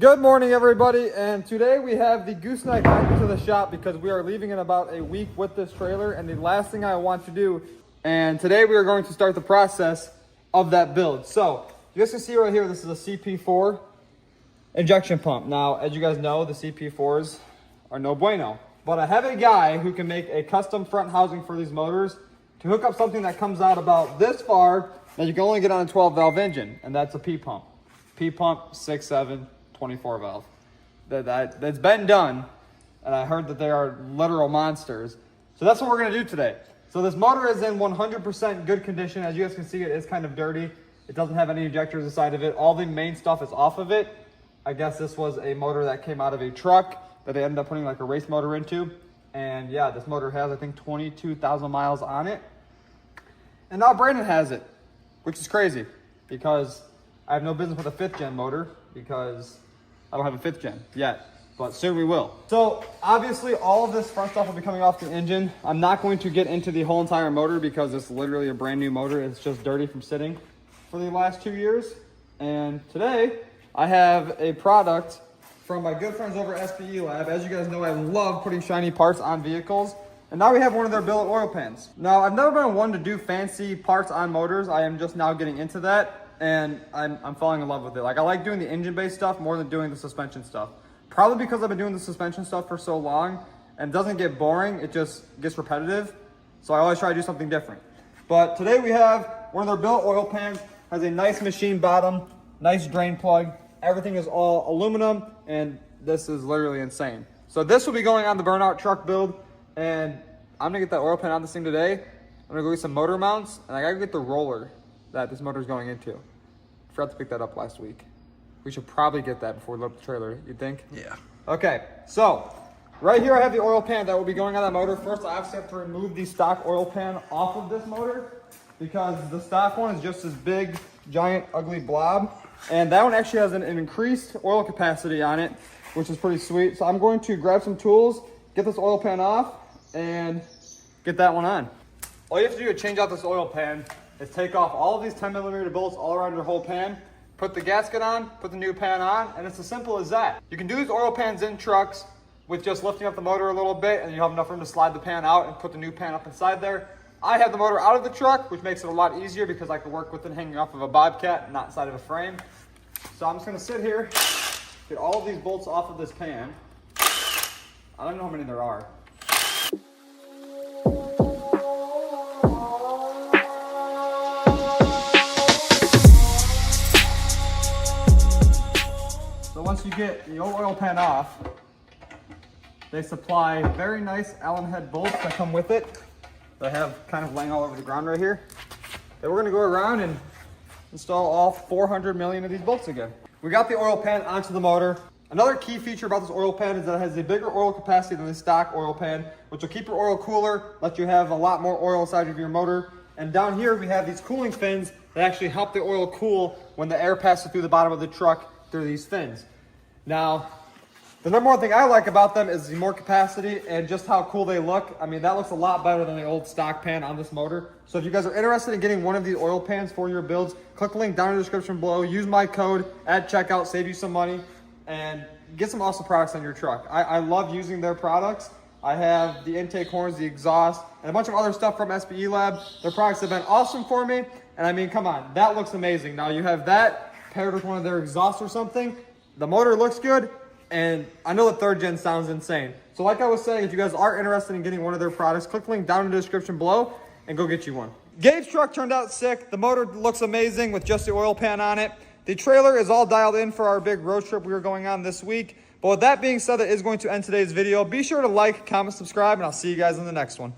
Good morning, everybody, and today we have the gooseneck back into the shop because we are leaving in about a week with this trailer, and the last thing I want to do, and today we are going to start the process of that build. So, you guys can see right here, this is a CP4 injection pump. Now, as you guys know, the CP4s are no bueno, but I have a guy who can make a custom front housing for these motors to hook up something that comes out about this far that you can only get on a 12 valve engine, and that's a P pump. P pump 6.7 24 valve. That's been done, and I heard that they are literal monsters. So that's what we're gonna do today. So this motor is in 100% good condition. As you guys can see, it is kind of dirty. It doesn't have any injectors inside of it. All the main stuff is off of it. I guess this was a motor that came out of a truck that they ended up putting like a race motor into. And yeah, this motor has, I think, 22,000 miles on it. And now Brandon has it, which is crazy because I have no business with a 5th gen motor because I don't have a 5th gen yet, but soon we will. So obviously all of this front stuff will be coming off the engine. I'm not going to get into the whole entire motor because it's literally a brand new motor. It's just dirty from sitting for the last 2 years. And today I have a product from my good friends over at SPELAB. As you guys know, I love putting shiny parts on vehicles. And now we have one of their billet oil pans. Now, I've never been one to do fancy parts on motors. I am just now getting into that. And I'm falling in love with it. Like, I like doing the engine-based stuff more than doing the suspension stuff. Probably because I've been doing the suspension stuff for so long, and it doesn't get boring, it just gets repetitive. So I always try to do something different. But today we have one of their billet oil pans, has a nice machine bottom, nice drain plug. Everything is all aluminum, and this is literally insane. So this will be going on the burnout truck build, and I'm gonna get that oil pan on this thing today. I'm gonna go get some motor mounts, and I gotta get the roller that this motor is going into. Forgot to pick that up last week. We should probably get that before we load up the trailer, you think? Yeah. Okay, so right here I have the oil pan that will be going on that motor. First, I obviously have to remove the stock oil pan off of this motor because the stock one is just this big, giant, ugly blob. And that one actually has an increased oil capacity on it, which is pretty sweet. So I'm going to grab some tools, get this oil pan off, and get that one on. All you have to do to change out this oil pan is take off all of these 10mm bolts all around your whole pan, put the gasket on, put the new pan on, and it's as simple as that. You can do these oil pans in trucks with just lifting up the motor a little bit, and you have enough room to slide the pan out and put the new pan up inside there. I have the motor out of the truck, which makes it a lot easier because I can work with it hanging off of a bobcat, not inside of a frame. So I'm just gonna sit here, get all of these bolts off of this pan. I don't know how many there are. Once you get the oil pan off, they supply very nice Allen head bolts that come with it that I have kind of laying all over the ground right here. And we're gonna go around and install all 400 million of these bolts again. We got the oil pan onto the motor. Another key feature about this oil pan is that it has a bigger oil capacity than the stock oil pan, which will keep your oil cooler, let you have a lot more oil inside of your motor. And down here we have these cooling fins that actually help the oil cool when the air passes through the bottom of the truck through these fins. Now, the number one thing I like about them is the more capacity and just how cool they look. I mean, that looks a lot better than the old stock pan on this motor. So if you guys are interested in getting one of these oil pans for your builds, click the link down in the description below. Use my code at checkout, save you some money, and get some awesome products on your truck. I love using their products. I have the intake horns, the exhaust, and a bunch of other stuff from SPELAB. Their products have been awesome for me. And I mean, come on, that looks amazing. Now you have that paired with one of their exhausts or something. The motor looks good, and I know the 3rd gen sounds insane. So like I was saying, if you guys are interested in getting one of their products, click the link down in the description below and go get you one. Gabe's truck turned out sick. The motor looks amazing with just the oil pan on it. The trailer is all dialed in for our big road trip we are going on this week. But with that being said, that is going to end today's video. Be sure to like, comment, subscribe, and I'll see you guys in the next one.